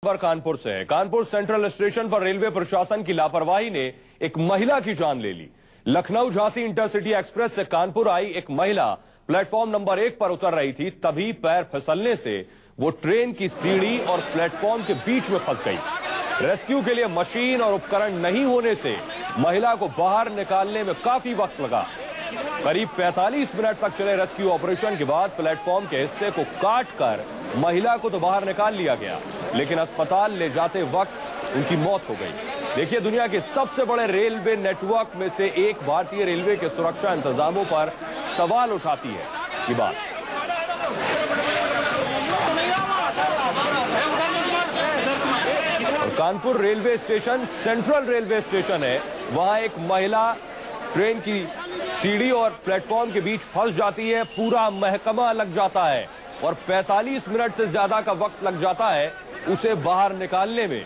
कानपुर से है। Kanpur central station पर रेलवे प्रशासन की लापरवाही ने एक महिला की जान ले ली। लखनऊ झांसी इंटरसिटी एक्सप्रेस से कानपुर आई एक महिला प्लेटफॉर्म नंबर 1 पर उतर रही थी, तभी पैर फिसलने से वो ट्रेन की सीढ़ी और प्लेटफॉर्म के बीच में फंस गई। रेस्क्यू के लिए मशीन और उपकरण नहीं होने से महिला को बाहर निकालने में काफी वक्त लगा। करीब 45 मिनट तक चले रेस्क्यू ऑपरेशन के बाद प्लेटफॉर्म के हिस्से को काटकर महिला को तो बाहर निकाल लिया गया, लेकिन अस्पताल ले जाते वक्त उनकी मौत हो गई। देखिए, दुनिया के सबसे बड़े रेलवे नेटवर्क में से एक भारतीय रेलवे के सुरक्षा इंतजामों पर सवाल उठाती है ये बात। और Kanpur railway station central railway station है, वहां एक महिला ट्रेन की सीढ़ी और प्लेटफॉर्म के बीच फंस जाती है। पूरा महकमा लग जाता है और 45 मिनट से ज्यादा का वक्त लग जाता है उसे बाहर निकालने में।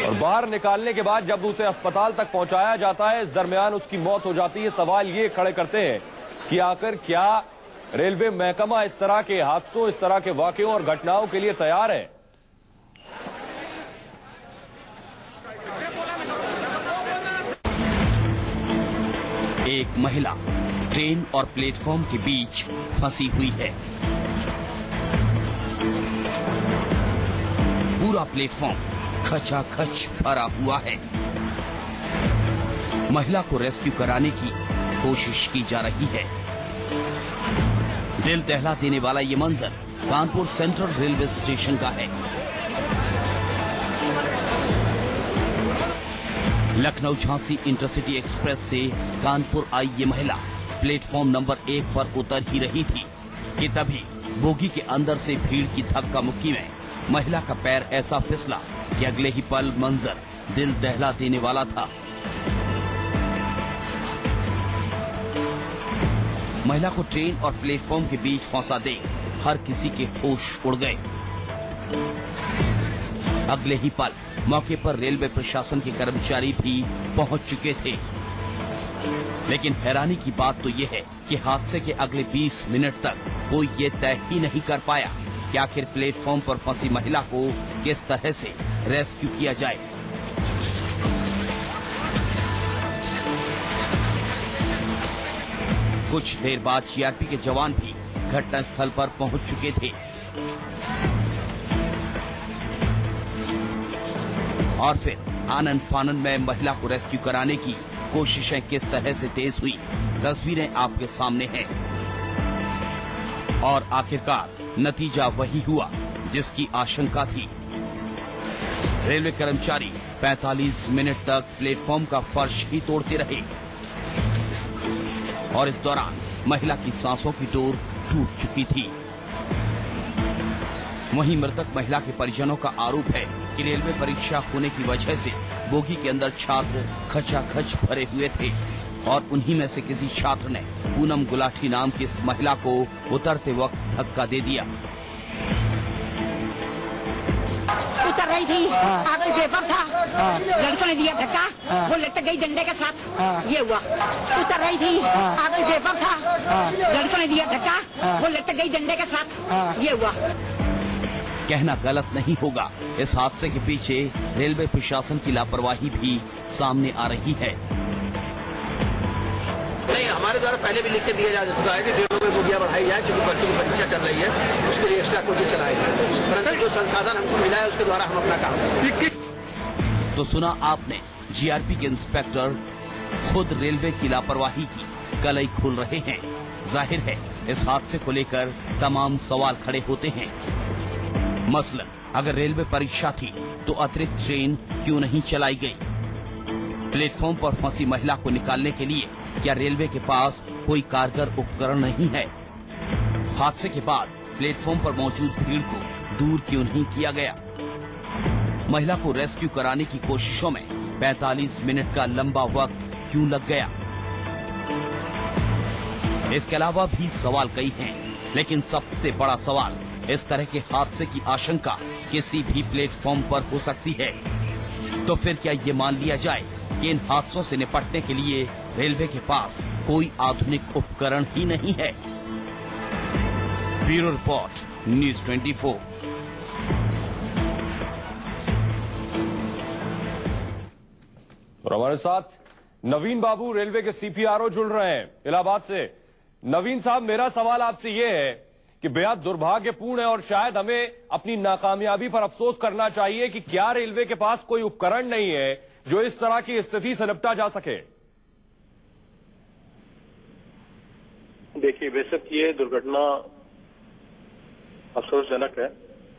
और बाहर निकालने के बाद जब उसे अस्पताल तक पहुंचाया जाता है, इस दरमियान उसकी मौत हो जाती है। सवाल ये खड़े करते हैं कि आखिर क्या रेलवे महकमा इस तरह के हादसों, इस तरह के वाकयों और घटनाओं के लिए तैयार है? एक महिला ट्रेन और प्लेटफॉर्म के बीच फंसी हुई है। पूरा प्लेटफॉर्म खचाखच भरा हुआ है। महिला को रेस्क्यू कराने की कोशिश की जा रही है। दिल दहला देने वाला ये मंजर कानपुर सेंट्रल रेलवे स्टेशन का है। लखनऊ झांसी इंटरसिटी एक्सप्रेस से कानपुर आई ये महिला प्लेटफॉर्म नंबर 1 पर उतर ही रही थी कि तभी बोगी के अंदर से भीड़ की धक्का मुक्की में महिला का पैर ऐसा फिसला कि अगले ही पल मंजर दिल दहला देने वाला था। महिला को ट्रेन और प्लेटफॉर्म के बीच फंसा देख हर किसी के होश उड़ गए। अगले ही पल मौके पर रेलवे प्रशासन के कर्मचारी भी पहुंच चुके थे। लेकिन हैरानी की बात तो यह है कि हादसे के अगले 20 मिनट तक कोई ये तय ही नहीं कर पाया कि आखिर प्लेटफॉर्म पर फंसी महिला को किस तरह से रेस्क्यू किया जाए। कुछ देर बाद जीआरपी के जवान भी घटनास्थल पर पहुंच चुके थे और फिर आनन फानन में महिला को रेस्क्यू कराने की कोशिशें किस तरह से तेज हुई, तस्वीरें आपके सामने हैं। और आखिरकार नतीजा वही हुआ जिसकी आशंका थी। रेलवे कर्मचारी 45 मिनट तक प्लेटफॉर्म का फर्श ही तोड़ते रहे और इस दौरान महिला की सांसों की डोर टूट चुकी थी। वहीं मृतक महिला के परिजनों का आरोप है कि रेलवे परीक्षा होने की वजह से बोगी के अंदर छात्र खचाखच भरे हुए थे और उन्हीं में से किसी छात्र ने पूनम गुलाटी नाम की इस महिला को उतरते वक्त धक्का दे दिया। उतर रही थी, आगे पेपर था, लड़कों ने दिया धक्का, वो लटक गई डंडे के साथ। ये हुआ। उतर रही थी, आगे पेपर था, लड़कों ने दिया धक्का, वो लटक गई डंडे के साथ। ये हुआ। कहना गलत नहीं होगा, इस हादसे के पीछे रेलवे प्रशासन की लापरवाही भी सामने आ रही है। नहीं, हमारे द्वारा पहले भी लिख के दिया जा चुका है कि ट्रेनों में बोगियां बढ़ाई जाए, क्योंकि बच्चों की परीक्षा चल रही है, उसके लिए एक्स्ट्रा कोचिंग चलाएंगे। परंतु जो संसाधन हमको मिला है उसके द्वारा हम अपना काम करेंगे। तो सुना आपने, जीआरपी के इंस्पेक्टर खुद रेलवे की लापरवाही की कलई खोल रहे हैं। जाहिर है इस हादसे को लेकर तमाम सवाल खड़े होते हैं। मसलन अगर रेलवे परीक्षा थी तो अतिरिक्त ट्रेन क्यों नहीं चलाई गई? प्लेटफॉर्म पर फंसी महिला को निकालने के लिए क्या रेलवे के पास कोई कारगर उपकरण नहीं है? हादसे के बाद प्लेटफॉर्म पर मौजूद भीड़ को दूर क्यों नहीं किया गया? महिला को रेस्क्यू कराने की कोशिशों में 45 मिनट का लंबा वक्त क्यों लग गया? इसके अलावा भी सवाल कई हैं, लेकिन सबसे बड़ा सवाल इस तरह के हादसे की आशंका किसी भी प्लेटफॉर्म पर हो सकती है। तो फिर क्या ये मान लिया जाए कि इन हादसों से निपटने के लिए रेलवे के पास कोई आधुनिक उपकरण ही नहीं है? Bureau report, news 24। और हमारे साथ नवीन बाबू रेलवे के सीपीआरओ जुड़ रहे हैं इलाहाबाद से। नवीन साहब, मेरा सवाल आपसे यह है कि बेहद दुर्भाग्यपूर्ण है और शायद हमें अपनी नाकामयाबी पर अफसोस करना चाहिए कि क्या रेलवे के पास कोई उपकरण नहीं है जो इस तरह की स्थिति से निपटा जा सके। देखिए, बेशक ये दुर्घटना अफसोसजनक है,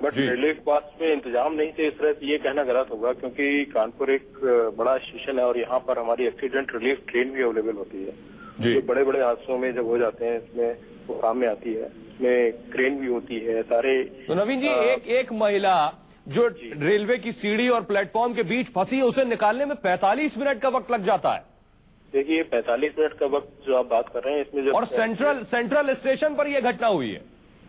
बट रेलवे के पास में इंतजाम नहीं थे इस तरह से ये कहना गलत होगा, क्योंकि कानपुर एक बड़ा स्टेशन है और यहाँ पर हमारी एक्सीडेंट रिलीफ ट्रेन भी अवेलेबल होती है जो बड़े बड़े हादसों में जब हो जाते हैं इसमें वो काम में आती है। इसमें क्रेन भी होती है सारे। तो नवीन जी, एक महिला जो रेलवे की सीढ़ी और प्लेटफॉर्म के बीच फंसी है, उसे निकालने में 45 मिनट का वक्त लग जाता है। देखिए, 45 मिनट का वक्त जो आप बात कर रहे हैं इसमें जो और सेंट्रल स्टेशन पर यह घटना हुई है।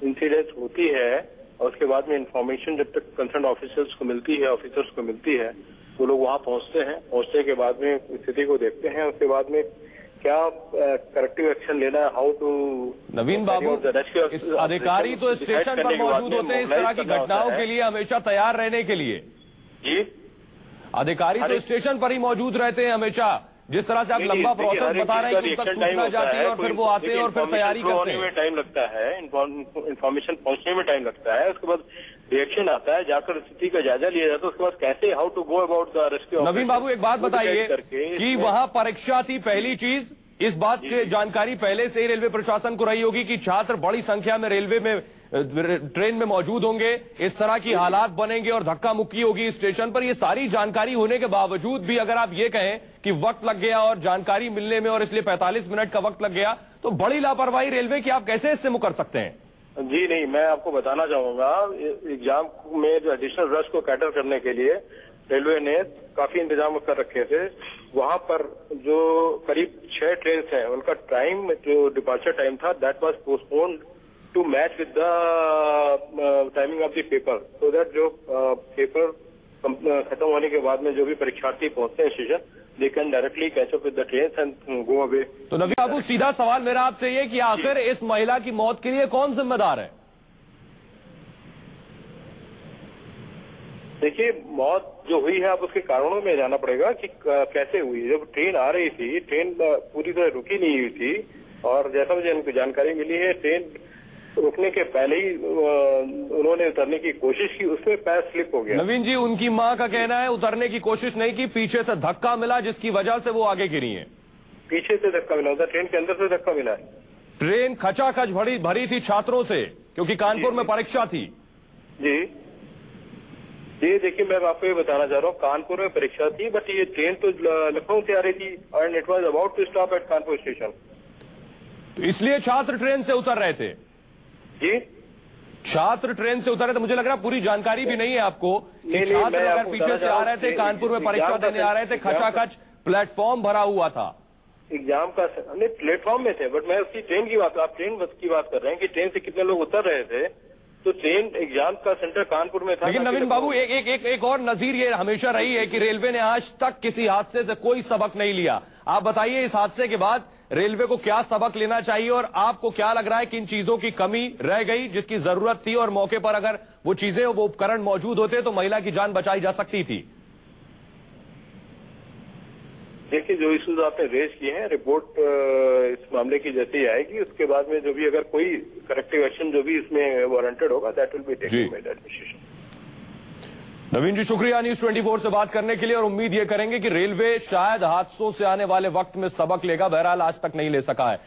इंसिडेंट होती है और उसके बाद में इंफॉर्मेशन जब तक कंसर्न ऑफिसर्स को मिलती है वो लोग वहां पहुंचते हैं। पहुंचने के बाद में स्थिति को देखते हैं, उसके बाद में क्या करेक्टिव एक्शन लेना है, हाउ टू। नवीन बाबू, इस अधिकारी तो स्टेशन पर मौजूद होते हैं इस तरह की घटनाओं के लिए हमेशा तैयार रहने के लिए। जी, अधिकारी तो स्टेशन पर ही मौजूद रहते हैं हमेशा। जिस तरह से आप लंबा प्रोसेस बता रहे हैं कि उन तक सूचना जाती है और फिर वो आते हैं और फिर तैयारी करते हैं। टाइम लगता है, इंफॉर्मेशन पहुंचने में टाइम लगता है, उसके बाद रिएक्शन आता है, जाकर स्थिति का जायजा लिया जाता है, उसके बाद कैसे how to go about the rescue. Naveen babu, एक बात बताइए कि वहां परीक्षा थी, पहली चीज इस बात की जानकारी पहले से ही रेलवे प्रशासन को रही होगी कि छात्र बड़ी संख्या में रेलवे में ट्रेन में मौजूद होंगे, इस तरह की हालात बनेंगे और धक्का मुक्की होगी स्टेशन पर। ये सारी जानकारी होने के बावजूद भी अगर आप ये कहें कि वक्त लग गया और जानकारी मिलने में और इसलिए 45 मिनट का वक्त लग गया, तो बड़ी लापरवाही रेलवे की आप कैसे इससे मुकर सकते हैं? जी नहीं, मैं आपको बताना चाहूंगा, एग्जाम में जो एडिशनल रश को कैटर करने के लिए रेलवे ने काफी इंतजाम कर रखे थे। वहां पर जो करीब 6 ट्रेन हैं उनका टाइम, जो डिपार्चर टाइम था, that was postponed to match with the timing of the paper, so that जो पेपर खत्म होने के बाद में जो भी परीक्षार्थी पहुंचते हैं station, they can directly catch up with the train and go away. तो नवीन बाबू, सीधा सवाल मेरा आपसे ये कि आखिर इस महिला की मौत के लिए कौन जिम्मेदार है? देखिए, मौत जो हुई है अब उसके कारणों में जाना पड़ेगा कि कैसे हुई। जब ट्रेन आ रही थी, ट्रेन पूरी तरह रुकी नहीं हुई थी और जैसा मुझे उनको जानकारी मिली है, ट्रेन रुकने के पहले ही उन्होंने उतरने की कोशिश की, उसमें पैर स्लिप हो गया। नवीन जी, उनकी मां का कहना है उतरने की कोशिश नहीं की, पीछे से धक्का मिला जिसकी वजह से वो आगे गिरी है। पीछे से धक्का मिला था, ट्रेन के अंदर से धक्का मिला है। ट्रेन खचाखच भरी थी छात्रों से, क्योंकि कानपुर में परीक्षा थी। जी जी, देखिए, मैं आपको ये बताना चाह रहा हूँ, कानपुर में परीक्षा थी, बट ये ट्रेन तो लखनऊ से आ रही थी and it was about to stop at Kanpur station. तो इसलिए छात्र ट्रेन से उतर रहे थे। जी, छात्र ट्रेन से उतर रहे थे। मुझे लग रहा है पूरी जानकारी भी नहीं है आपको कि छात्र अगर पीछे से आ रहे थे, कानपुर में परीक्षा देने आ रहे थे, खचाखच प्लेटफॉर्म भरा हुआ था। एग्जाम का प्लेटफॉर्म में थे, बट मैं उसकी ट्रेन की बात, आप ट्रेन की बात कर रहे हैं कि ट्रेन से कितने लोग उतर रहे थे, तो ट्रेन एग्जाम का सेंटर कानपुर में था। लेकिन नवीन बाबू, एक और नजीर ये हमेशा रही है कि रेलवे ने आज तक किसी हादसे से कोई सबक नहीं लिया। आप बताइए, इस हादसे के बाद रेलवे को क्या सबक लेना चाहिए और आपको क्या लग रहा है किन चीजों की कमी रह गई जिसकी जरूरत थी और मौके पर अगर वो चीजें, वो उपकरण मौजूद होते तो महिला की जान बचाई जा सकती थी? देखिए, जो इश्यूज आपने रेज किए हैं, रिपोर्ट इस मामले की जैसे ही आएगी, उसके बाद में जो भी अगर कोई करेक्टिव एक्शन जो भी इसमें वारंटेड होगा, that will be taken by the administration. Naveen ji, शुक्रिया न्यूज 24 से बात करने के लिए और उम्मीद ये करेंगे कि रेलवे शायद हादसों से आने वाले वक्त में सबक लेगा। बहरहाल आज तक नहीं ले सका है।